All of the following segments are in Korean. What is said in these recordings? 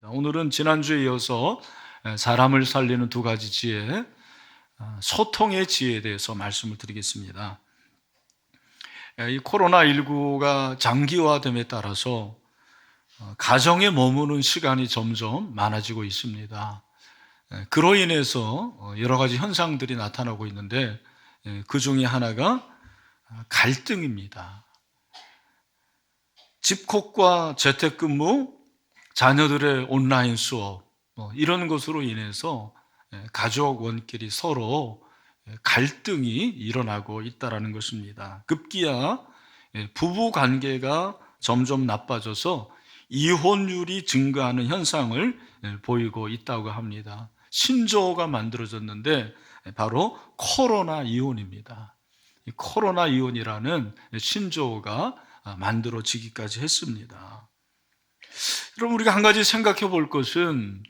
오늘은 지난주에 이어서 사람을 살리는 두 가지 지혜, 소통의 지혜에 대해서 말씀을 드리겠습니다. 이 코로나19가 장기화됨에 따라서 가정에 머무는 시간이 점점 많아지고 있습니다. 그로 인해서 여러 가지 현상들이 나타나고 있는데 그 중에 하나가 갈등입니다. 집콕과 재택근무, 자녀들의 온라인 수업 이런 것으로 인해서 가족원끼리 서로 갈등이 일어나고 있다는 것입니다. 급기야 부부 관계가 점점 나빠져서 이혼율이 증가하는 현상을 보이고 있다고 합니다. 신조어가 만들어졌는데 바로 코로나 이혼입니다. 코로나 이혼이라는 신조어가 만들어지기까지 했습니다. 여러분, 우리가 한 가지 생각해 볼 것은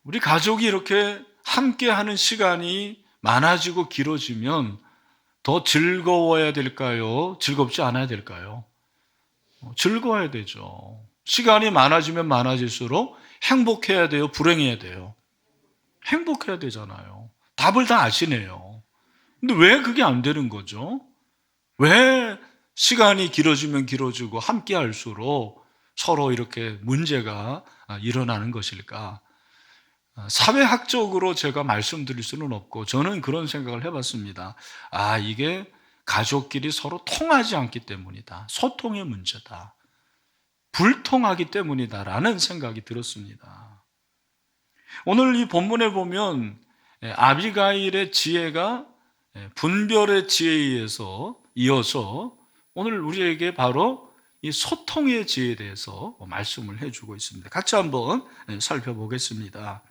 우리 가족이 이렇게 함께 하는 시간이 많아지고 길어지면 더 즐거워야 될까요? 즐겁지 않아야 될까요? 즐거워야 되죠. 시간이 많아지면 많아질수록 행복해야 돼요? 불행해야 돼요? 행복해야 되잖아요. 답을 다 아시네요. 근데 왜 그게 안 되는 거죠? 왜 시간이 길어지면 길어지고 함께 할수록 서로 이렇게 문제가 일어나는 것일까? 사회학적으로 제가 말씀드릴 수는 없고 저는 그런 생각을 해봤습니다. 이게 가족끼리 서로 통하지 않기 때문이다. 소통의 문제다. 불통하기 때문이다라는 생각이 들었습니다. 오늘 이 본문에 보면 아비가일의 지혜가 분별의 지혜에 의해서 이어서 오늘 우리에게 바로 이 소통의 지혜에 대해서 말씀을 해주고 있습니다. 같이 한번 살펴보겠습니다.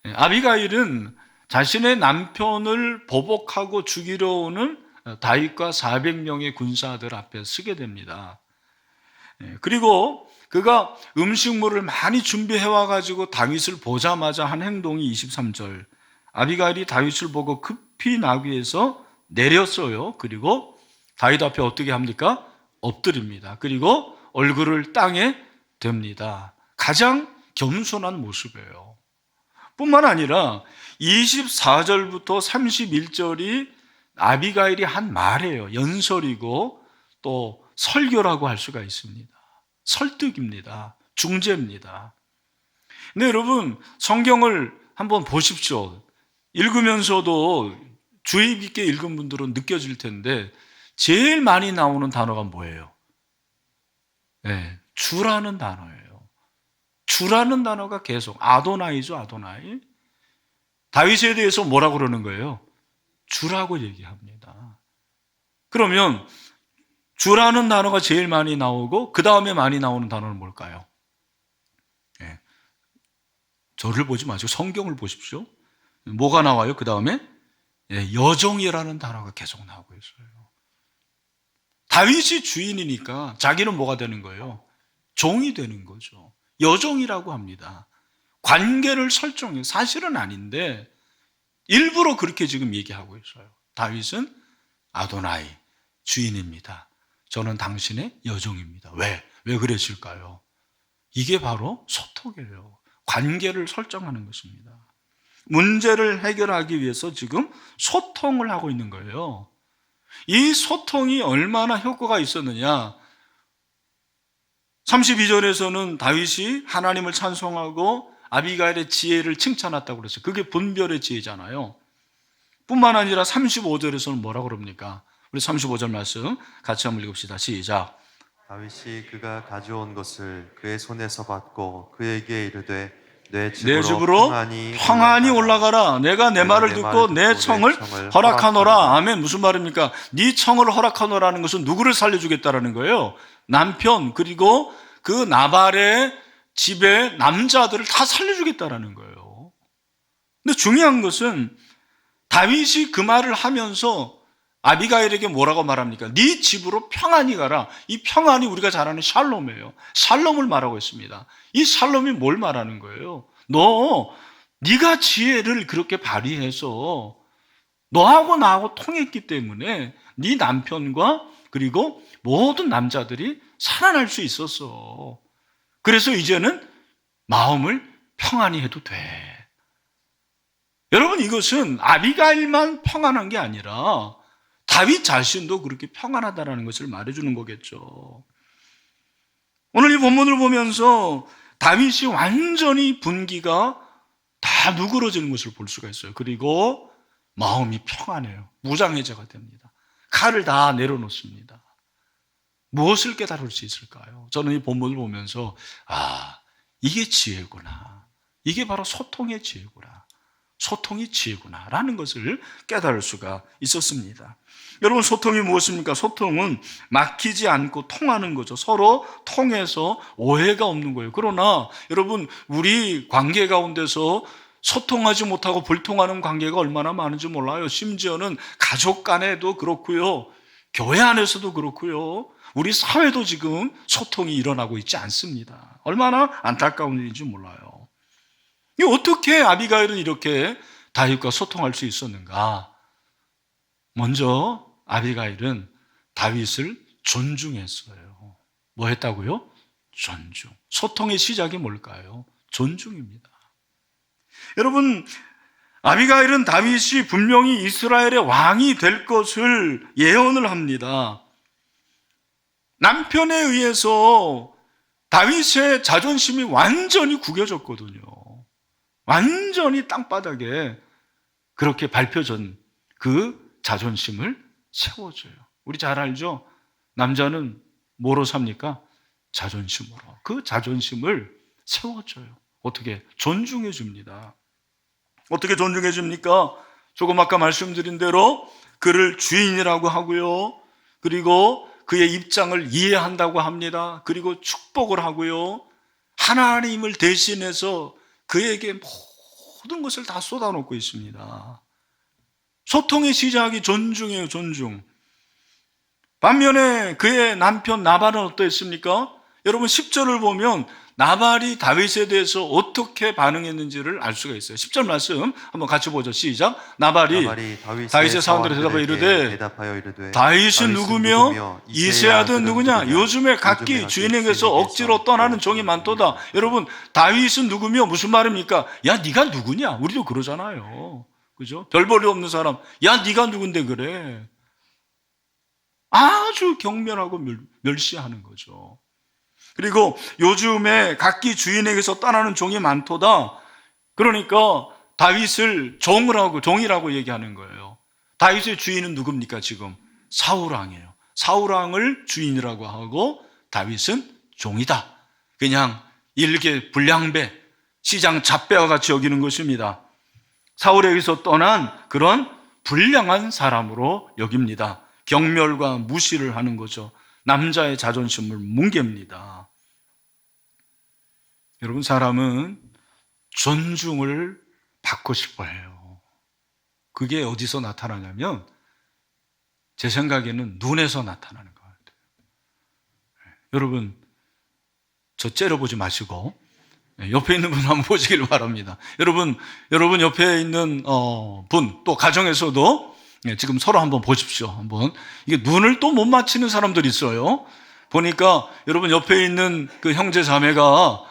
아비가일은 자신의 남편을 보복하고 죽이려 오는 다윗과 400명의 군사들 앞에 서게 됩니다. 그리고 그가 음식물을 많이 준비해와가지고 다윗을 보자마자 한 행동이 23절. 아비가일이 다윗을 보고 급히 나귀에서 내렸어요. 그리고 다윗 앞에 어떻게 합니까? 엎드립니다. 그리고 얼굴을 땅에 댑니다. 가장 겸손한 모습이에요. 뿐만 아니라 24절부터 31절이 아비가일이 한 말이에요. 연설이고 또 설교라고 할 수가 있습니다. 설득입니다. 중재입니다. 근데 여러분, 성경을 한번 보십시오. 읽으면서도 주의 깊게 읽은 분들은 느껴질 텐데 제일 많이 나오는 단어가 뭐예요? 주라는 단어예요. 주라는 단어가 계속 아도나이죠, 아도나이. 다윗에 대해서 뭐라고 그러는 거예요? 주라고 얘기합니다. 그러면 주라는 단어가 제일 많이 나오고 그 다음에 많이 나오는 단어는 뭘까요? 저를 보지 마시고 성경을 보십시오. 뭐가 나와요? 그 다음에 여종이라는 단어가 계속 나오고 있어요. 다윗이 주인이니까 자기는 뭐가 되는 거예요? 종이 되는 거죠. 여종이라고 합니다. 관계를 설정해요. 사실은 아닌데 일부러 그렇게 지금 얘기하고 있어요. 다윗은 아도나이, 주인입니다. 저는 당신의 여종입니다. 왜 그랬을까요? 이게 바로 소통이에요. 관계를 설정하는 것입니다. 문제를 해결하기 위해서 지금 소통을 하고 있는 거예요. 이 소통이 얼마나 효과가 있었느냐? 32절에서는 다윗이 하나님을 찬송하고 아비가일의 지혜를 칭찬했다고 그랬어요. 그게 분별의 지혜잖아요. 뿐만 아니라 35절에서는 뭐라고 그럽니까? 우리 35절 말씀 같이 한번 읽읍시다. 시작. 다윗이 그가 가져온 것을 그의 손에서 받고 그에게 이르되 내 내 집으로 집으로 평안히 올라가라. 내가 내 말을 듣고 내 청을 허락하노라. 아멘. 무슨 말입니까? 네 청을 허락하노라는 것은 누구를 살려주겠다라는 거예요? 남편, 그리고 그 나발의 집의 남자들을 다 살려주겠다라는 거예요. 근데 중요한 것은 다윗이 그 말을 하면서 아비가일에게 뭐라고 말합니까? 네 집으로 평안히 가라. 이 평안이 우리가 잘 아는 샬롬이에요. 샬롬을 말하고 있습니다. 이 샬롬이 뭘 말하는 거예요? 네가 지혜를 그렇게 발휘해서 너하고 나하고 통했기 때문에 네 남편과 그리고 모든 남자들이 살아날 수 있었어. 그래서 이제는 마음을 평안히 해도 돼. 여러분, 이것은 아비가일만 평안한 게 아니라 다윗 자신도 그렇게 평안하다는 것을 말해주는 거겠죠. 오늘 이 본문을 보면서 다윗이 완전히 분기가 다 누그러지는 것을 볼 수가 있어요. 그리고 마음이 평안해요. 무장해제가 됩니다. 칼을 다 내려놓습니다. 무엇을 깨달을 수 있을까요? 저는 이 본문을 보면서 이게 지혜구나. 이게 바로 소통의 지혜구나. 소통이 지혜구나 라는 것을 깨달을 수가 있었습니다. 여러분, 소통이 무엇입니까? 소통은 막히지 않고 통하는 거죠. 서로 통해서 오해가 없는 거예요. 그러나 여러분, 우리 관계 가운데서 소통하지 못하고 불통하는 관계가 얼마나 많은지 몰라요. 심지어는 가족 간에도 그렇고요, 교회 안에서도 그렇고요, 우리 사회도 지금 소통이 일어나고 있지 않습니다. 얼마나 안타까운 일인지 몰라요. 어떻게 아비가일은 이렇게 다윗과 소통할 수 있었는가? 먼저 아비가일은 다윗을 존중했어요. 뭐 했다고요? 존중. 소통의 시작이 뭘까요? 존중입니다. 여러분, 아비가일은 다윗이 분명히 이스라엘의 왕이 될 것을 예언을 합니다. 남편에 의해서 다윗의 자존심이 완전히 구겨졌거든요. 완전히 땅바닥에 그렇게 밟혀진 그 자존심을 채워줘요. 우리 잘 알죠? 남자는 뭐로 삽니까? 자존심으로. 그 자존심을 세워줘요. 어떻게? 존중해 줍니다. 어떻게 존중해 줍니까? 조금 아까 말씀드린 대로 그를 주인이라고 하고요, 그리고 그의 입장을 이해한다고 합니다. 그리고 축복을 하고요, 하나님을 대신해서 그에게 모든 것을 다 쏟아놓고 있습니다. 소통의 시작이 존중이에요, 존중. 반면에 그의 남편 나발은 어떠했습니까? 여러분, 10절을 보면 나발이 다윗에 대해서 어떻게 반응했는지를 알 수가 있어요. 10절 말씀 한번 같이 보죠. 시작. 나발이 다윗의 사원들에 대답하여 이르되 다윗은 누구며 이새의 아들 누구냐? 요즘에 각기 주인에게서 억지로 떠나는 종이 많도다. 여러분, 다윗은 누구며 무슨 말입니까? 야, 네가 누구냐? 우리도 그러잖아요. 그죠? 별 볼일 없는 사람, 야, 네가 누군데 그래? 아주 경멸하고 멸시하는 거죠. 그리고 요즘에 각기 주인에게서 떠나는 종이 많도다. 그러니까 다윗을 종이라고 얘기하는 거예요. 다윗의 주인은 누굽니까? 지금 사울왕이에요. 사울왕을 주인이라고 하고 다윗은 종이다. 그냥 일개 불량배, 시장 잡배와 같이 여기는 것입니다. 사울에게서 떠난 그런 불량한 사람으로 여깁니다. 경멸과 무시를 하는 거죠. 남자의 자존심을 뭉갭니다. 여러분, 사람은 존중을 받고 싶어 해요. 그게 어디서 나타나냐면 제 생각에는 눈에서 나타나는 것 같아요. 여러분, 저 째려보지 마시고 옆에 있는 분 한번 보시길 바랍니다. 여러분 옆에 있는 분, 또 가정에서도 지금 서로 한번 보십시오. 한번. 이게 눈을 또 못 맞히는 사람들이 있어요. 보니까 여러분 옆에 있는 그 형제 자매가,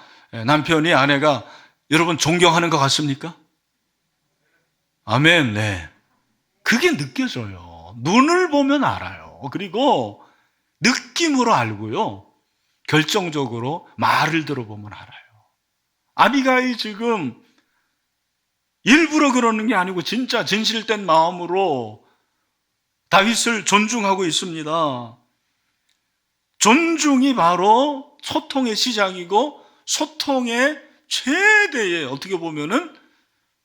남편이 아내가 여러분 존경하는 것 같습니까? 아멘. 네. 그게 느껴져요. 눈을 보면 알아요. 그리고 느낌으로 알고요, 결정적으로 말을 들어보면 알아요. 아비가일이 지금 일부러 그러는 게 아니고 진짜 진실된 마음으로 다윗을 존중하고 있습니다. 존중이 바로 소통의 시작이고, 소통의 최대의 어떻게 보면은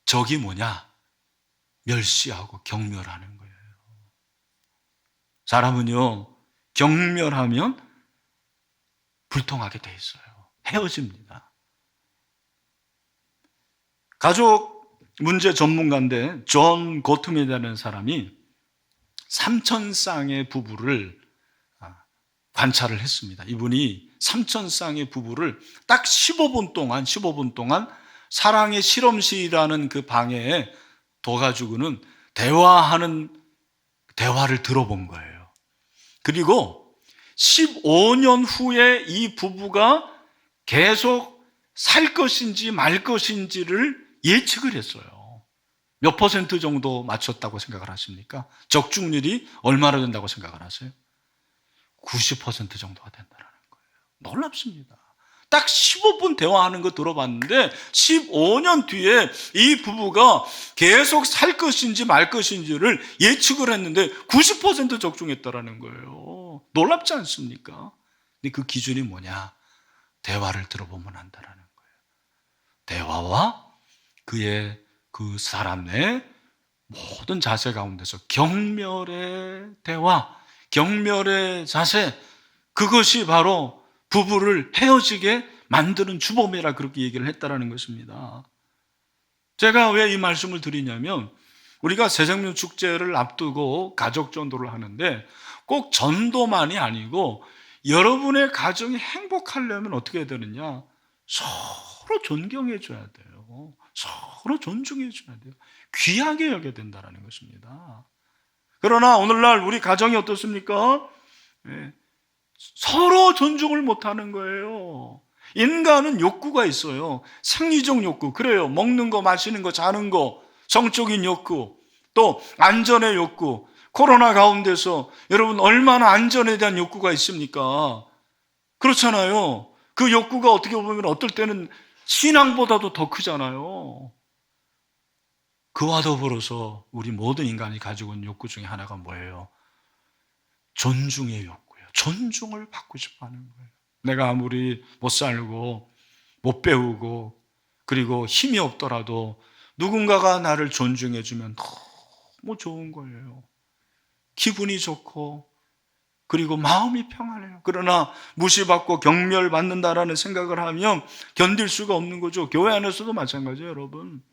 적이 뭐냐? 멸시하고 경멸하는 거예요. 사람은요, 경멸하면 불통하게 돼 있어요. 헤어집니다. 가족 문제 전문가인데 존 고트맨이라는 사람이 3,000쌍의 부부를 관찰을 했습니다. 이분이 3,000쌍의 부부를 딱 15분 동안 사랑의 실험실이라는 그 방에 둬가지고는 대화를 들어본 거예요. 그리고 15년 후에 이 부부가 계속 살 것인지 말 것인지를 예측을 했어요. 몇 퍼센트 정도 맞췄다고 생각을 하십니까? 적중률이 얼마나 된다고 생각을 하세요? 90% 정도가 된다는 거예요. 놀랍습니다. 딱 15분 대화하는 거 들어봤는데 15년 뒤에 이 부부가 계속 살 것인지 말 것인지를 예측을 했는데 90% 적중했다는 거예요. 놀랍지 않습니까? 근데 그 기준이 뭐냐? 대화를 들어보면 안다라는 거예요. 대화와 그의 그 사람의 모든 자세 가운데서 경멸의 대화, 경멸의 자세, 그것이 바로 부부를 헤어지게 만드는 주범이라 그렇게 얘기를 했다라는 것입니다. 제가 왜 이 말씀을 드리냐면 우리가 새생명 축제를 앞두고 가족 전도를 하는데 꼭 전도만이 아니고 여러분의 가정이 행복하려면 어떻게 해야 되느냐? 서로 존경해 줘야 돼요. 서로 존중해 줘야 돼요. 귀하게 여겨야 된다는 것입니다. 그러나 오늘날 우리 가정이 어떻습니까? 네. 서로 존중을 못하는 거예요. 인간은 욕구가 있어요. 생리적 욕구, 그래요. 먹는 거, 마시는 거, 자는 거, 성적인 욕구, 또 안전의 욕구. 코로나 가운데서 여러분 얼마나 안전에 대한 욕구가 있습니까? 그렇잖아요. 그 욕구가 어떻게 보면 어떨 때는 신앙보다도 더 크잖아요. 그와 더불어서 우리 모든 인간이 가지고 있는 욕구 중에 하나가 뭐예요? 존중의 욕구예요. 존중을 받고 싶어 하는 거예요. 내가 아무리 못 살고 못 배우고 그리고 힘이 없더라도 누군가가 나를 존중해 주면 너무 좋은 거예요. 기분이 좋고 그리고 마음이 평안해요. 그러나 무시받고 경멸받는다라는 생각을 하면 견딜 수가 없는 거죠. 교회 안에서도 마찬가지예요, 여러분.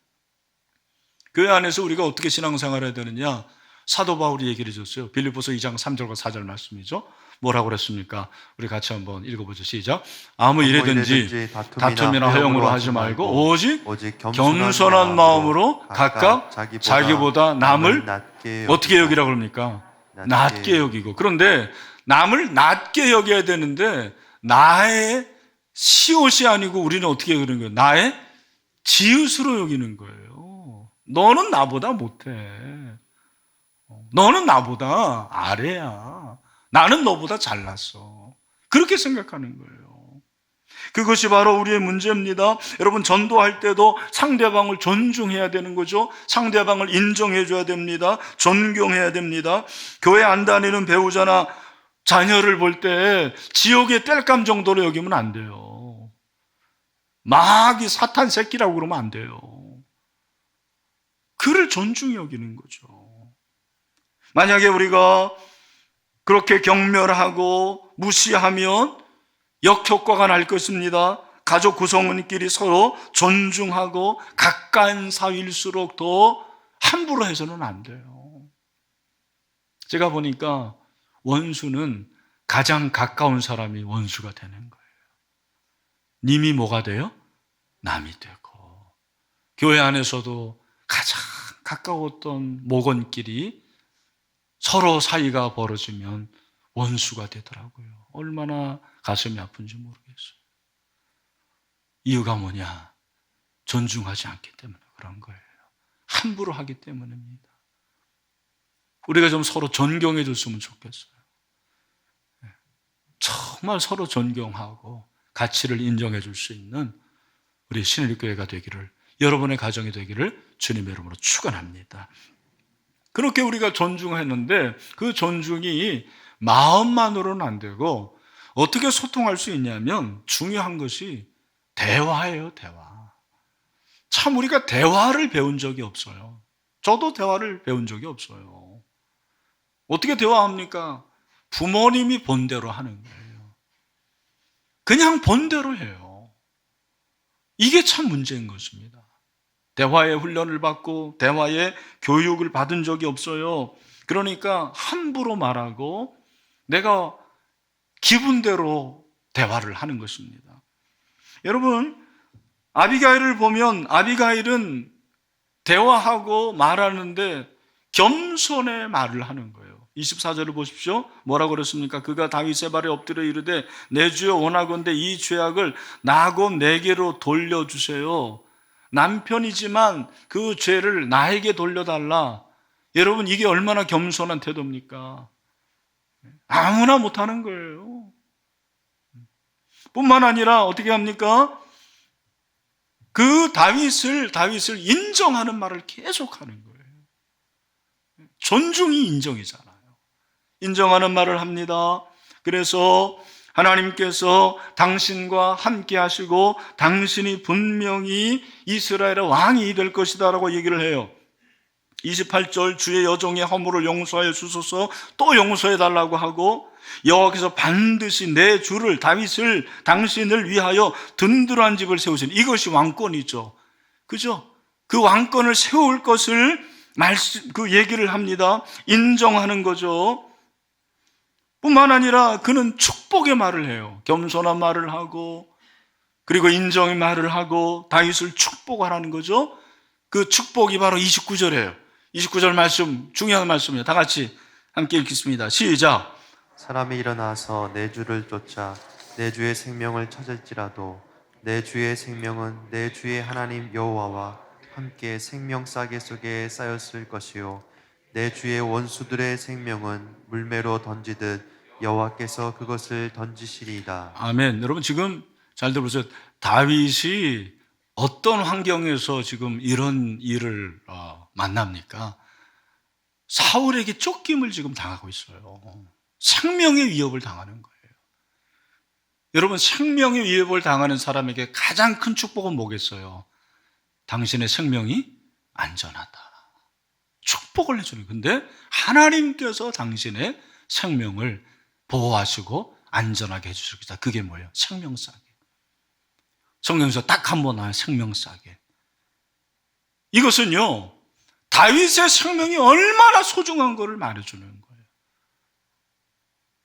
교회 안에서 우리가 어떻게 신앙생활을 해야 되느냐? 사도 바울이 얘기를 해줬어요. 빌립보서 2장 3절과 4절 말씀이죠. 뭐라고 그랬습니까? 우리 같이 한번 읽어보죠. 시작. 아무 일에든지 다툼이나 허용으로 하지 말고 오직 겸손한 마음으로 각각 자기보다 남을 어떻게 여기라고 그럽니까? 낮게 여기고. 그런데 남을 낮게 여겨야 되는데 나의 시옷이 아니고 우리는 어떻게 여기는 거예요? 나의 지읒으로 여기는 거예요. 너는 나보다 못해. 너는 나보다 아래야. 나는 너보다 잘났어. 그렇게 생각하는 거예요. 그것이 바로 우리의 문제입니다. 여러분, 전도할 때도 상대방을 존중해야 되는 거죠. 상대방을 인정해 줘야 됩니다. 존경해야 됩니다. 교회 안 다니는 배우자나 자녀를 볼 때 지옥의 땔감 정도로 여기면 안 돼요. 막 이 사탄 새끼라고 그러면 안 돼요. 그를 존중히 여기는 거죠. 만약에 우리가 그렇게 경멸하고 무시하면 역효과가 날 것입니다. 가족 구성원끼리 서로 존중하고 가까운 사이일수록 더 함부로 해서는 안 돼요. 제가 보니까 원수는 가장 가까운 사람이 원수가 되는 거예요. 님이 뭐가 돼요? 남이 되고. 교회 안에서도 가장 가까웠던 목원끼리 서로 사이가 벌어지면 원수가 되더라고요. 얼마나 가슴이 아픈지 모르겠어요. 이유가 뭐냐? 존중하지 않기 때문에 그런 거예요. 함부로 하기 때문입니다. 우리가 좀 서로 존경해 줬으면 좋겠어요. 정말 서로 존경하고 가치를 인정해 줄 수 있는 우리 신일교회가 되기를, 여러분의 가정이 되기를 주님의 이름으로 축원합니다. 그렇게 우리가 존중했는데 그 존중이 마음만으로는 안 되고 어떻게 소통할 수 있냐면 중요한 것이 대화예요, 대화. 참 우리가 대화를 배운 적이 없어요. 저도 대화를 배운 적이 없어요. 어떻게 대화합니까? 부모님이 본대로 하는 거예요. 그냥 본대로 해요. 이게 참 문제인 것입니다. 대화의 훈련을 받고 대화의 교육을 받은 적이 없어요. 그러니까 함부로 말하고 내가 기분대로 대화를 하는 것입니다. 여러분, 아비가일을 보면 아비가일은 대화하고 말하는데 겸손의 말을 하는 거예요. 24절을 보십시오. 뭐라고 그랬습니까? 그가 다윗의 발에 엎드려 이르되 내 주여 원하건대 이 죄악을 나곧 내게로 돌려주세요. 남편이지만 그 죄를 나에게 돌려달라. 여러분, 이게 얼마나 겸손한 태도입니까? 아무나 못하는 거예요. 뿐만 아니라 어떻게 합니까? 그 다윗을 인정하는 말을 계속하는 거예요. 존중이 인정이잖아요. 인정하는 말을 합니다. 그래서 하나님께서 당신과 함께 하시고 당신이 분명히 이스라엘의 왕이 될 것이다 라고 얘기를 해요. 28절 주의 여종의 허물을 용서하여 주소서, 또 용서해 달라고 하고, 여호와께서 반드시 내 주를 다윗을 당신을 위하여 든든한 집을 세우시니, 이것이 왕권이죠. 그죠? 그 왕권을 세울 것을 그 얘기를 합니다. 인정하는 거죠. 뿐만 아니라 그는 축복의 말을 해요. 겸손한 말을 하고, 그리고 인정의 말을 하고 다윗을 축복하라는 거죠. 그 축복이 바로 29절이에요. 29절 말씀, 중요한 말씀이에요. 다 같이 함께 읽겠습니다. 시작. 사람이 일어나서 내 주를 쫓아 내 주의 생명을 찾을지라도 내 주의 생명은 내 주의 하나님 여호와와 함께 생명 싸개 속에 쌓였을 것이요 내 주의 원수들의 생명은 물매로 던지듯 여호와께서 그것을 던지시리이다. 아멘. 여러분, 지금 잘 들어보세요. 다윗이 어떤 환경에서 지금 이런 일을 만납니까? 사울에게 쫓김을 지금 당하고 있어요. 생명의 위협을 당하는 거예요. 여러분, 생명의 위협을 당하는 사람에게 가장 큰 축복은 뭐겠어요? 당신의 생명이 안전하다. 축복을 해주는. 근데 하나님께서 당신의 생명을 보호하시고 안전하게 해주실 것이다. 그게 뭐예요? 생명싸개. 성경에서 딱 한 번 나와요. 생명싸개. 이것은요, 다윗의 생명이 얼마나 소중한 것을 말해주는 거예요.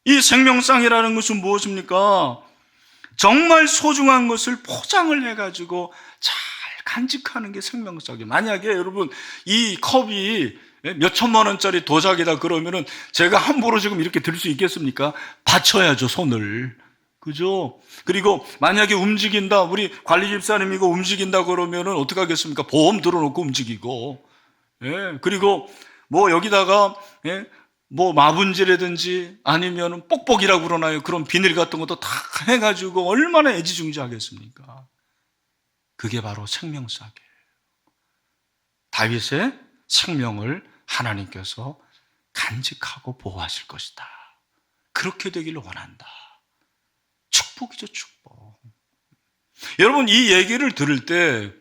이 생명상이라는 것은 무엇입니까? 정말 소중한 것을 포장을 해가지고 잘 간직하는 게 생명상이에요. 만약에 여러분 이 컵이 몇 천만 원짜리 도자기다 그러면은 제가 함부로 지금 이렇게 들 수 있겠습니까? 받쳐야죠, 손을. 그죠? 그리고 만약에 움직인다, 우리 관리 집사님 이거 움직인다 그러면은 어떻게 하겠습니까? 보험 들어놓고 움직이고. 예, 그리고 뭐 여기다가 뭐 마분지라든지 아니면 뽁뽁이라고 그러나요? 그런 비닐 같은 것도 다 해가지고 얼마나 애지중지하겠습니까? 그게 바로 생명싸개예요. 다윗의 생명을 하나님께서 간직하고 보호하실 것이다. 그렇게 되기를 원한다. 축복이죠, 축복. 여러분, 이 얘기를 들을 때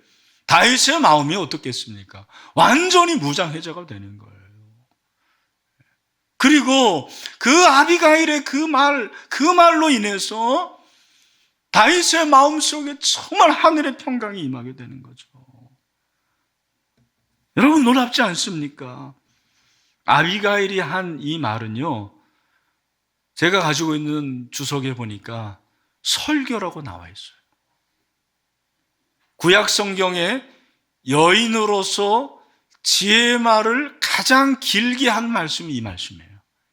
다윗의 마음이 어떻겠습니까? 완전히 무장해제가 되는 거예요. 그리고 그 아비가일의 그 말로 인해서 다윗의 마음속에 정말 하늘의 평강이 임하게 되는 거죠. 여러분, 놀랍지 않습니까? 아비가일이 한 이 말은요, 제가 가지고 있는 주석에 보니까 설교라고 나와 있어요. 구약 성경에 여인으로서 지혜의 말을 가장 길게 한 말씀이 이 말씀이에요.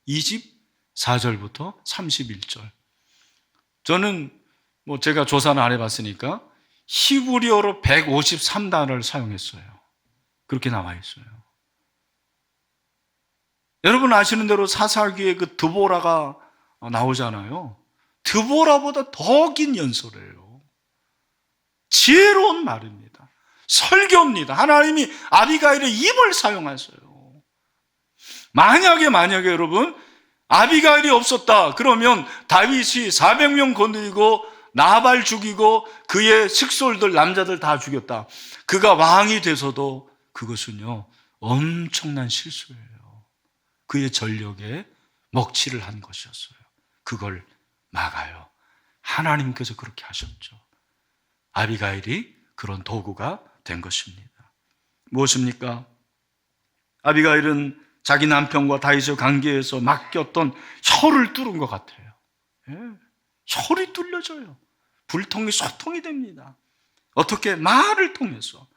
24절부터 31절. 저는 뭐 제가 조사는 안 해봤으니까 히브리어로 153단어를 사용했어요. 그렇게 나와 있어요. 여러분 아시는 대로 사사기에 그 드보라가 나오잖아요. 드보라보다 더 긴 연설이에요. 지혜로운 말입니다. 설교입니다. 하나님이 아비가일의 입을 사용하세요. 만약에 여러분 아비가일이 없었다 그러면 다윗이 400명 건드리고 나발 죽이고 그의 식솔들 남자들 다 죽였다. 그가 왕이 돼서도 그것은요 엄청난 실수예요. 그의 전력에 먹칠을 한 것이었어요. 그걸 막아요. 하나님께서 그렇게 하셨죠. 아비가일이 그런 도구가 된 것입니다. 무엇입니까? 아비가일은 자기 남편과 다윗의 관계에서 맡겼던 혀를 뚫은 것 같아요. 혀를 뚫려져요. 불통이 소통이 됩니다. 어떻게? 말을 통해서.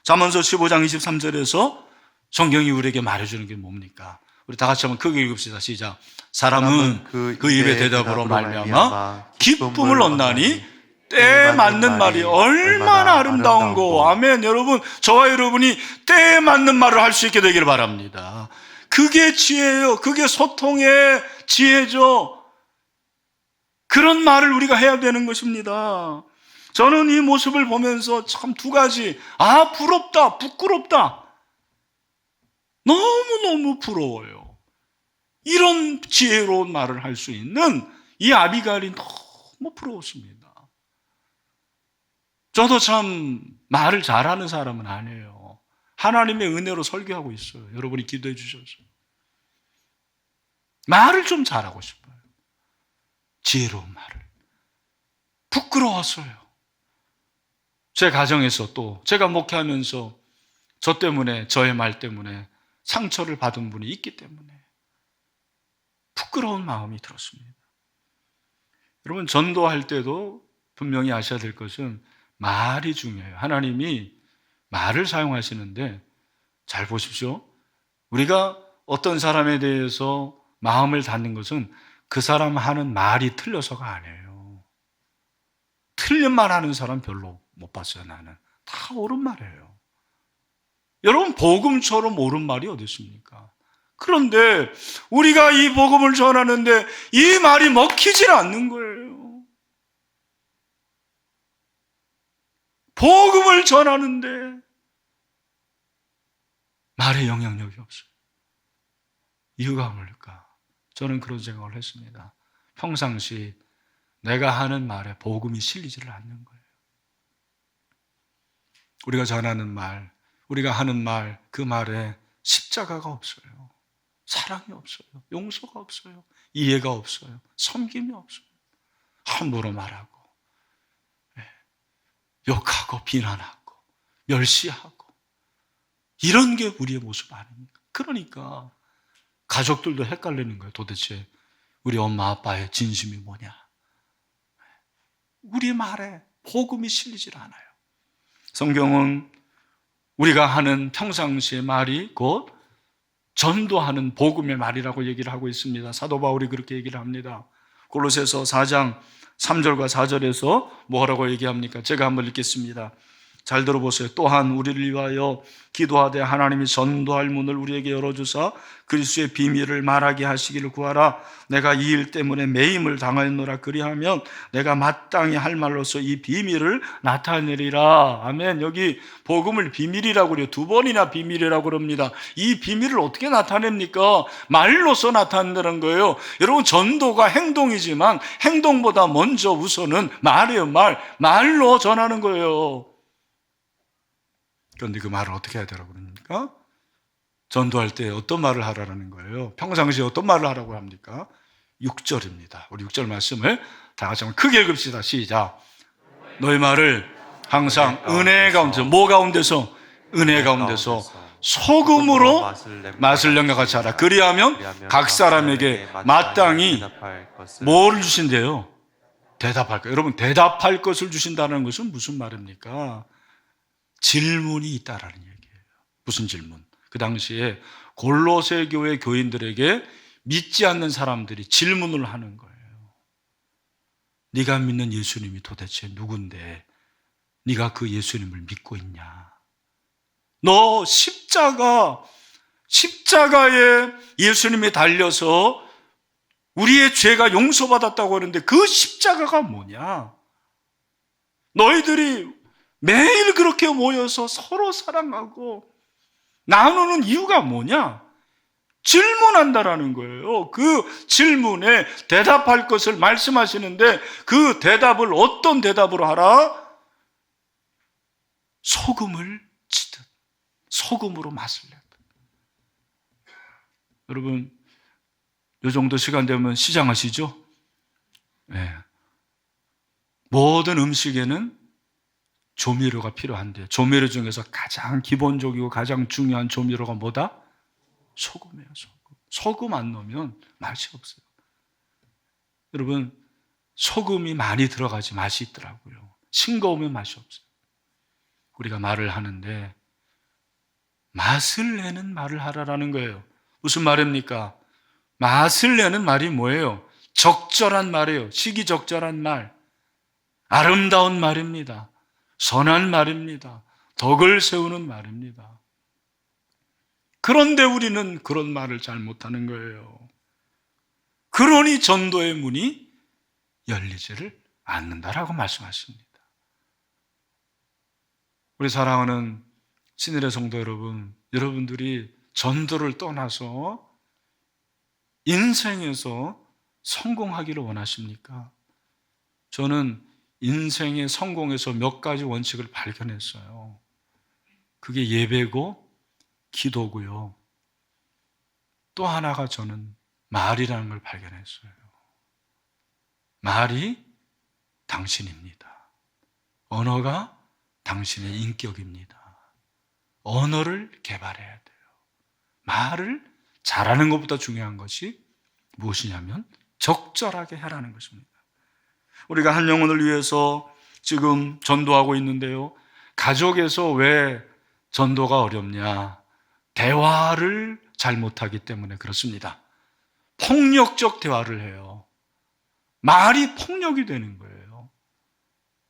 잠언서 15장 23절에서 성경이 우리에게 말해주는 게 뭡니까? 우리 다 같이 한번 크게 읽읍시다. 시작. 사람은 그 입의 대답으로 말미암아 기쁨을 얻나니 때에 맞는 말이 얼마나 아름다운고. 아멘. 여러분, 저와 여러분이 때에 맞는 말을 할 수 있게 되기를 바랍니다. 그게 지혜예요. 그게 소통의 지혜죠. 그런 말을 우리가 해야 되는 것입니다. 저는 이 모습을 보면서 참 두 가지, 부럽다, 부끄럽다. 너무너무 부러워요. 이런 지혜로운 말을 할 수 있는 이 아비가일이 너무 부러웠습니다. 저도 참 말을 잘하는 사람은 아니에요. 하나님의 은혜로 설교하고 있어요. 여러분이 기도해 주셔서. 말을 좀 잘하고 싶어요. 지혜로운 말을. 부끄러웠어요. 제 가정에서 또 제가 목회하면서 저 때문에, 저의 말 때문에 상처를 받은 분이 있기 때문에 부끄러운 마음이 들었습니다. 여러분, 전도할 때도 분명히 아셔야 될 것은 말이 중요해요. 하나님이 말을 사용하시는데 잘 보십시오. 우리가 어떤 사람에 대해서 마음을 닫는 것은 그 사람 하는 말이 틀려서가 아니에요. 틀린 말 하는 사람 별로 못 봤어요. 나는 다 옳은 말이에요. 여러분, 복음처럼 옳은 말이 어디 있습니까? 그런데 우리가 이 복음을 전하는데 이 말이 먹히질 않는 거예요. 복음을 전하는데 말에 영향력이 없어요. 이유가 뭘까? 저는 그런 생각을 했습니다. 평상시 내가 하는 말에 복음이 실리지를 않는 거예요. 우리가 전하는 말, 우리가 하는 말, 그 말에 십자가가 없어요. 사랑이 없어요. 용서가 없어요. 이해가 없어요. 섬김이 없어요. 함부로 말하고, 욕하고, 비난하고, 멸시하고, 이런 게 우리의 모습 아닙니까? 그러니까 가족들도 헷갈리는 거예요. 도대체 우리 엄마 아빠의 진심이 뭐냐? 우리 말에 복음이 실리질 않아요. 성경은 우리가 하는 평상시의 말이 곧 전도하는 복음의 말이라고 얘기를 하고 있습니다. 사도 바울이 그렇게 얘기를 합니다. 골로새서 4장 3절과 4절에서 뭐라고 얘기합니까? 제가 한번 읽겠습니다. 잘 들어보세요. 또한 우리를 위하여 기도하되 하나님이 전도할 문을 우리에게 열어주사 그리스도의 비밀을 말하게 하시기를 구하라. 내가 이 일 때문에 매임을 당하였노라. 그리하면 내가 마땅히 할 말로서 이 비밀을 나타내리라. 아멘. 여기 복음을 비밀이라고 그래요. 두 번이나 비밀이라고 그럽니다. 이 비밀을 어떻게 나타냅니까? 말로서 나타낸다는 거예요. 여러분, 전도가 행동이지만 행동보다 먼저 우선은 말이에요. 말로 전하는 거예요. 그런데 그 말을 어떻게 해야 되라고 그럽니까? 전도할 때 어떤 말을 하라는 거예요? 평상시에 어떤 말을 하라고 합니까? 6절입니다. 우리 6절 말씀을 다 같이 한번 크게 읽읍시다. 시작. 너희 말을 항상 은혜 가운데서, 뭐 가운데서? 은혜 가운데서 소금으로 맛을 영향같이 하라. 그리하면 각 사람에게 마땅히 뭘 주신대요? 대답할 것. 여러분, 대답할 것을 주신다는 것은 무슨 말입니까? 질문이 있다라는 얘기예요. 무슨 질문? 그 당시에 골로새 교회 교인들에게 믿지 않는 사람들이 질문을 하는 거예요. 네가 믿는 예수님이 도대체 누군데 네가 그 예수님을 믿고 있냐? 너 십자가에 예수님이 달려서 우리의 죄가 용서받았다고 하는데 그 십자가가 뭐냐? 너희들이 매일 그렇게 모여서 서로 사랑하고 나누는 이유가 뭐냐? 질문한다라는 거예요. 그 질문에 대답할 것을 말씀하시는데 그 대답을 어떤 대답으로 하라? 소금을 치듯 소금으로 맛을 내듯. 여러분, 이 정도 시간 되면 시장하시죠? 네. 모든 음식에는 조미료가 필요한데 조미료 중에서 가장 기본적이고 가장 중요한 조미료가 뭐다? 소금이에요. 소금 안 넣으면 맛이 없어요. 여러분, 소금이 많이 들어가지 맛이 있더라고요. 싱거우면 맛이 없어요. 우리가 말을 하는데 맛을 내는 말을 하라라는 거예요. 무슨 말입니까? 맛을 내는 말이 뭐예요? 적절한 말이에요. 시기적절한 말. 아름다운 말입니다. 선한 말입니다. 덕을 세우는 말입니다. 그런데 우리는 그런 말을 잘 못하는 거예요. 그러니 전도의 문이 열리지를 않는다라고 말씀하십니다. 우리 사랑하는 신일의 성도 여러분, 여러분들이 전도를 떠나서 인생에서 성공하기를 원하십니까? 저는 인생의 성공에서 몇 가지 원칙을 발견했어요. 그게 예배고 기도고요. 또 하나가 저는 말이라는 걸 발견했어요. 말이 당신입니다. 언어가 당신의 인격입니다. 언어를 개발해야 돼요. 말을 잘하는 것보다 중요한 것이 무엇이냐면 적절하게 하라는 것입니다. 우리가 한 영혼을 위해서 지금 전도하고 있는데요. 가족에서 왜 전도가 어렵냐? 대화를 잘 못하기 때문에 그렇습니다. 폭력적 대화를 해요. 말이 폭력이 되는 거예요.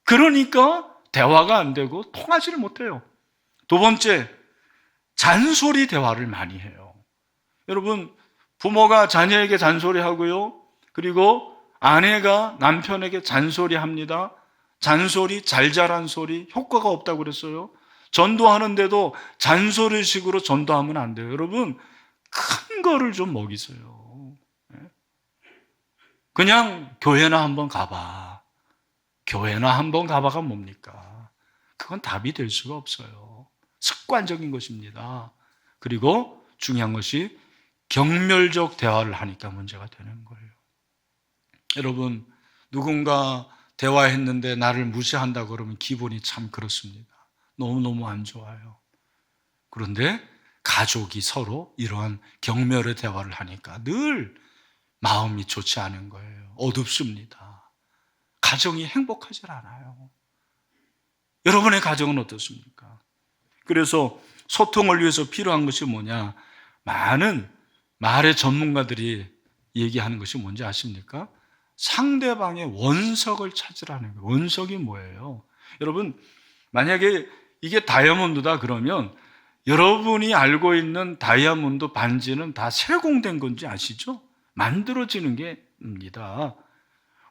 그러니까 대화가 안 되고 통하지를 못해요. 두 번째, 잔소리 대화를 많이 해요. 여러분, 부모가 자녀에게 잔소리하고요. 그리고 아내가 남편에게 잔소리합니다. 잔소리, 잘 자란 소리, 효과가 없다고 그랬어요. 전도하는데도 잔소리식으로 전도하면 안 돼요. 여러분, 큰 거를 좀 먹이세요. 그냥 교회나 한번 가봐. 교회나 한번 가봐가 뭡니까? 그건 답이 될 수가 없어요. 습관적인 것입니다. 그리고 중요한 것이 경멸적 대화를 하니까 문제가 되는 거예요. 여러분, 누군가 대화했는데 나를 무시한다 그러면 기분이 참 그렇습니다. 너무너무 안 좋아요. 그런데 가족이 서로 이러한 경멸의 대화를 하니까 늘 마음이 좋지 않은 거예요. 어둡습니다. 가정이 행복하지 않아요. 여러분의 가정은 어떻습니까? 그래서 소통을 위해서 필요한 것이 뭐냐? 많은 말의 전문가들이 얘기하는 것이 뭔지 아십니까? 상대방의 원석을 찾으라는 거예요. 원석이 뭐예요? 여러분, 만약에 이게 다이아몬드다 그러면 여러분이 알고 있는 다이아몬드 반지는 다 세공된 건지 아시죠? 만들어지는 게입니다.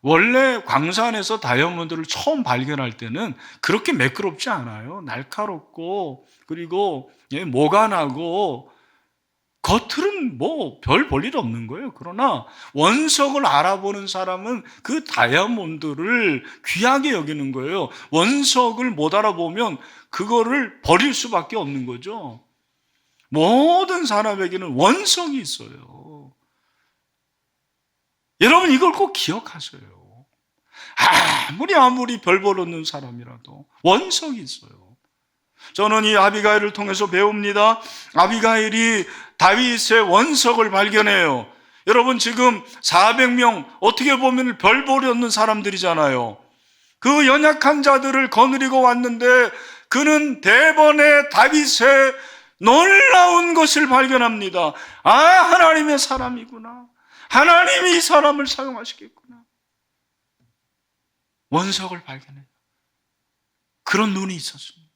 원래 광산에서 다이아몬드를 처음 발견할 때는 그렇게 매끄럽지 않아요. 날카롭고 그리고 모가 나고 겉은 뭐 별 볼일 없는 거예요. 그러나 원석을 알아보는 사람은 그 다이아몬드를 귀하게 여기는 거예요. 원석을 못 알아보면 그거를 버릴 수밖에 없는 거죠. 모든 사람에게는 원석이 있어요. 여러분, 이걸 꼭 기억하세요. 아무리 별 볼 없는 사람이라도 원석이 있어요. 저는 이 아비가일을 통해서 배웁니다. 아비가일이 다윗의 원석을 발견해요. 여러분, 지금 400명 어떻게 보면 별 볼이 없는 사람들이잖아요. 그 연약한 자들을 거느리고 왔는데 그는 대번에 다윗의 놀라운 것을 발견합니다. 하나님의 사람이구나. 하나님이 이 사람을 사용하시겠구나. 원석을 발견해요. 그런 눈이 있었습니다.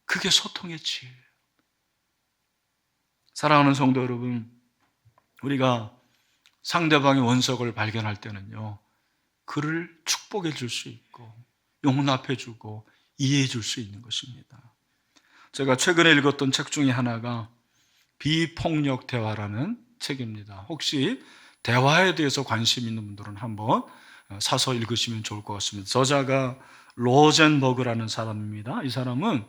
그게 소통의 지혜예요. 사랑하는 성도 여러분, 우리가 상대방의 원석을 발견할 때는요, 그를 축복해 줄 수 있고 용납해 주고 이해해 줄 수 있는 것입니다. 제가 최근에 읽었던 책 중에 하나가 비폭력 대화라는 책입니다. 혹시 대화에 대해서 관심 있는 분들은 한번 사서 읽으시면 좋을 것 같습니다. 저자가 로젠버그라는 사람입니다. 이 사람은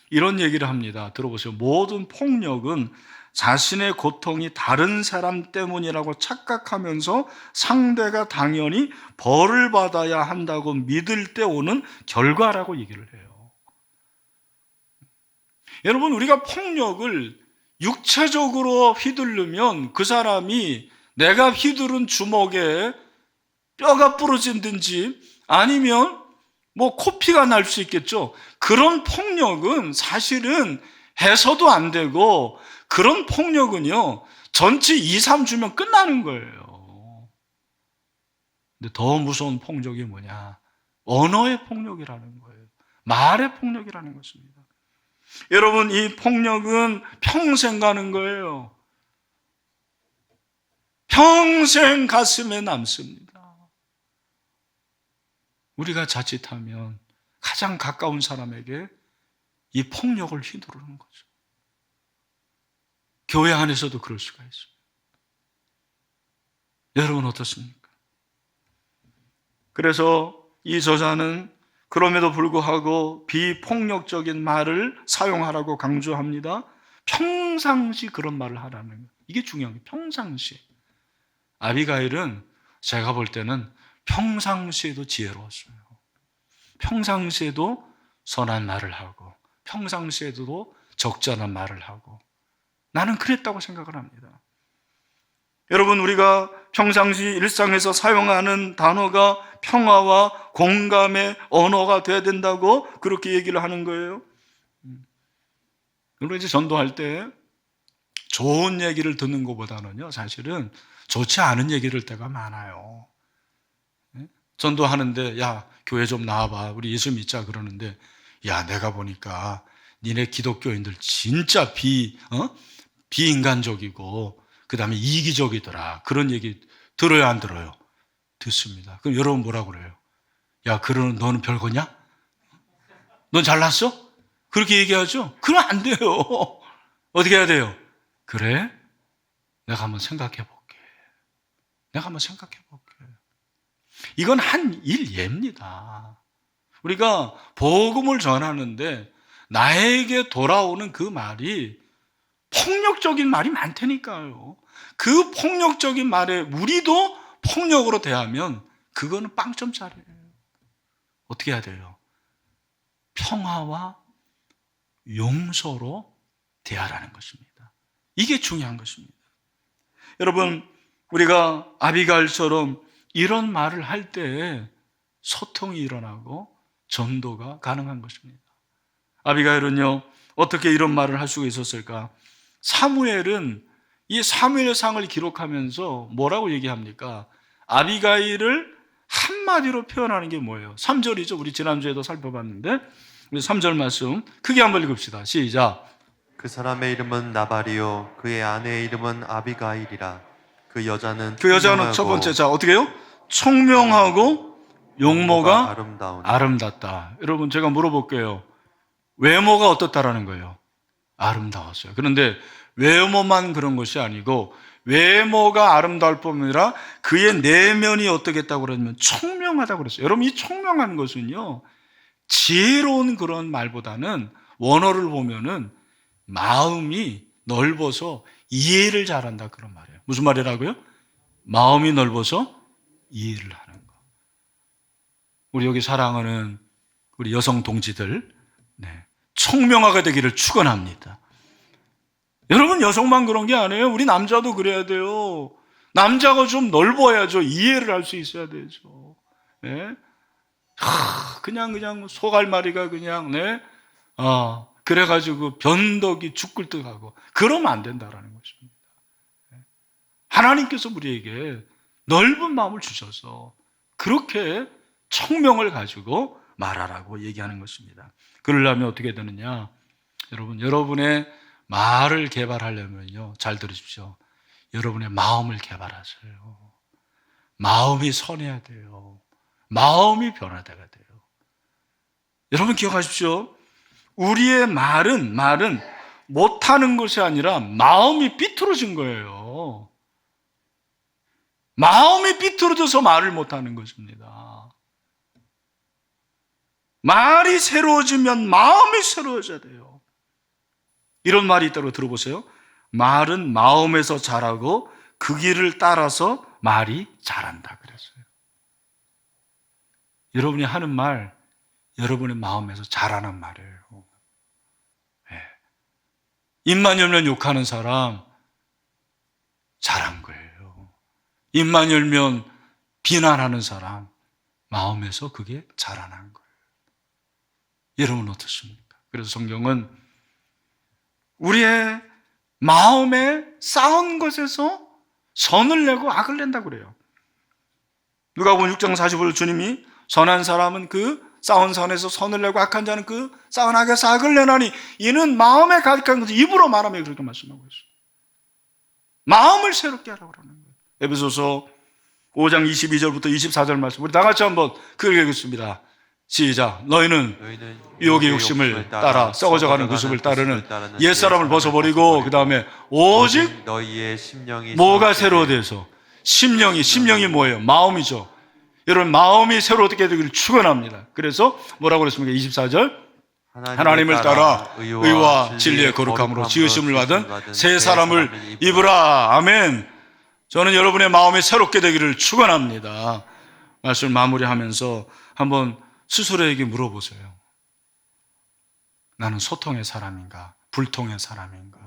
이런 얘기를 합니다. 들어보세요. 모든 폭력은 자신의 고통이 다른 사람 때문이라고 착각하면서 상대가 당연히 벌을 받아야 한다고 믿을 때 오는 결과라고 얘기를 해요. 여러분, 우리가 폭력을 육체적으로 휘두르면 그 사람이 내가 휘두른 주먹에 뼈가 부러진든지 아니면 뭐 코피가 날 수 있겠죠. 그런 폭력은 사실은 해서도 안 되고 그런 폭력은요. 전치 2, 3주면 끝나는 거예요. 근데 더 무서운 폭력이 뭐냐? 언어의 폭력이라는 거예요. 말의 폭력이라는 것입니다. 여러분, 이 폭력은 평생 가는 거예요. 평생 가슴에 남습니다. 우리가 자칫하면 가장 가까운 사람에게 이 폭력을 휘두르는 거죠. 교회 안에서도 그럴 수가 있어요. 여러분 어떻습니까? 그래서 이 저자는 그럼에도 불구하고 비폭력적인 말을 사용하라고 강조합니다. 평상시 그런 말을 하라는 거예요. 이게 중요한 거예요. 평상시. 아비가일은 제가 볼 때는 평상시에도 지혜로웠어요. 평상시에도 선한 말을 하고 평상시에도 적절한 말을 하고 나는 그랬다고 생각을 합니다. 여러분, 우리가 평상시 일상에서 사용하는 단어가 평화와 공감의 언어가 돼야 된다고 그렇게 얘기를 하는 거예요. 여러분, 이제 전도할 때 좋은 얘기를 듣는 것보다는요, 사실은 좋지 않은 얘기를 때가 많아요. 전도하는데, 야, 교회 좀 나와봐. 우리 예수 믿자. 그러는데, 야, 내가 보니까 니네 기독교인들 진짜 비인간적이고, 그 다음에 이기적이더라. 그런 얘기 들어요, 안 들어요? 듣습니다. 그럼 여러분 뭐라 그래요? 야, 그러는 너는 별거냐? 넌 잘났어? 그렇게 얘기하죠? 그러면 안 돼요. 어떻게 해야 돼요? 그래? 내가 한번 생각해 볼게. 내가 한번 생각해 볼게. 이건 한 일예입니다. 우리가 복음을 전하는데 나에게 돌아오는 그 말이 폭력적인 말이 많다니까요. 그 폭력적인 말에 우리도 폭력으로 대하면 그거는 빵점짜리예요. 어떻게 해야 돼요? 평화와 용서로 대하라는 것입니다. 이게 중요한 것입니다. 여러분, 우리가 아비가일처럼 이런 말을 할 때 소통이 일어나고 전도가 가능한 것입니다. 아비가일은요, 어떻게 이런 말을 할 수가 있었을까? 사무엘은 이 사무엘상을 기록하면서 뭐라고 얘기합니까? 아비가일을 한마디로 표현하는 게 뭐예요? 3절이죠. 우리 지난주에도 살펴봤는데 우리 3절 말씀 크게 한번 읽읍시다. 시작. 그 사람의 이름은 나발이요 그의 아내의 이름은 아비가일이라. 그 여자는 첫 번째, 자, 어떻게 해요? 총명하고 용모가 아름답다. 여러분, 제가 물어볼게요. 외모가 어떻다라는 거예요? 아름다웠어요. 그런데 외모만 그런 것이 아니고 외모가 아름다울 뿐 아니라 그의 내면이 어떻겠다고 그러냐면 총명하다고 그랬어요. 여러분, 이 총명한 것은요, 지혜로운 그런 말보다는 원어를 보면은 마음이 넓어서 이해를 잘한다, 그런 말이에요. 무슨 말이라고요? 마음이 넓어서 이해를 하는 거. 우리 여기 사랑하는 우리 여성 동지들, 총명하게 되기를 축원합니다. 여러분, 여성만 그런 게 아니에요. 우리 남자도 그래야 돼요. 남자가 좀 넓어야죠. 이해를 할 수 있어야 되죠. 네? 그냥 소갈마리가 그냥 그래가지고 변덕이 죽글떡하고 그러면 안 된다라는 것입니다. 하나님께서 우리에게 넓은 마음을 주셔서 그렇게 청명을 가지고 말하라고 얘기하는 것입니다. 그러려면 어떻게 되느냐? 여러분, 여러분의 말을 개발하려면요, 잘 들으십시오. 여러분의 마음을 개발하세요. 마음이 선해야 돼요. 마음이 변화돼야 돼요. 여러분 기억하십시오. 우리의 말은 못하는 것이 아니라 마음이 삐뚤어진 거예요. 마음이 삐뚤어져서 말을 못하는 것입니다. 말이 새로워지면 마음이 새로워져야 돼요. 이런 말이 있다고 들어보세요. 말은 마음에서 자라고 그 길을 따라서 말이 자란다 그랬어요. 여러분이 하는 말, 여러분의 마음에서 자라는 말이에요. 입만 열면 욕하는 사람 잘한 거예요. 입만 열면 비난하는 사람 마음에서 그게 자라난 거예요. 여러분 어떻습니까? 그래서 성경은 우리의 마음에 쌓은 것에서 선을 내고 악을 낸다고 그래요. 누가복음 6장 45절 주님이 선한 사람은 그 쌓은 선에서 선을 내고 악한 자는 그 쌓은 악에서 악을 내나니 이는 마음에 가득한 것을 입으로 말하며 그렇게 말씀하고 있어요. 마음을 새롭게 하라고 그러는 거예요. 에베소서 5장 22절부터 24절 말씀 우리 다 같이 한번 읽겠습니다. 시작. 너희는 유혹의 욕심을 따라 썩어져가는 그 습을 따르는 옛사람을 벗어버리고 그 다음에 오직 너희의 심령이 뭐가 새로워져서 심령이 뭐예요? 마음이죠. 여러분 마음이 새로워지게 되기를 축원합니다. 그래서 뭐라고 그랬습니까? 24절 하나님을 따라 의와 진리의 거룩함으로 지으심을 받은 새 사람을 입으라. 아멘. 저는 여러분의 마음이 새롭게 되기를 축원합니다. 말씀을 마무리하면서 한번 스스로에게 물어보세요. 나는 소통의 사람인가? 불통의 사람인가?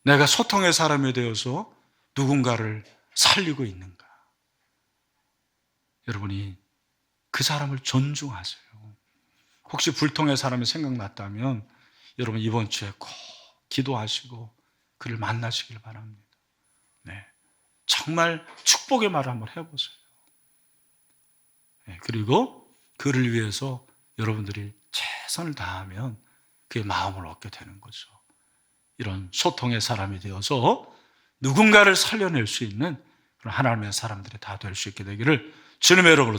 내가 소통의 사람이 되어서 누군가를 살리고 있는가? 여러분이 그 사람을 존중하세요. 혹시 불통의 사람이 생각났다면 여러분 이번 주에 꼭 기도하시고 그를 만나시길 바랍니다. 네, 정말 축복의 말을 한번 해보세요. 네, 그리고 그를 위해서 여러분들이 최선을 다하면 그의 마음을 얻게 되는 거죠. 이런 소통의 사람이 되어서 누군가를 살려낼 수 있는 그런 하나님의 사람들이 다 될 수 있게 되기를 주님의 이름으로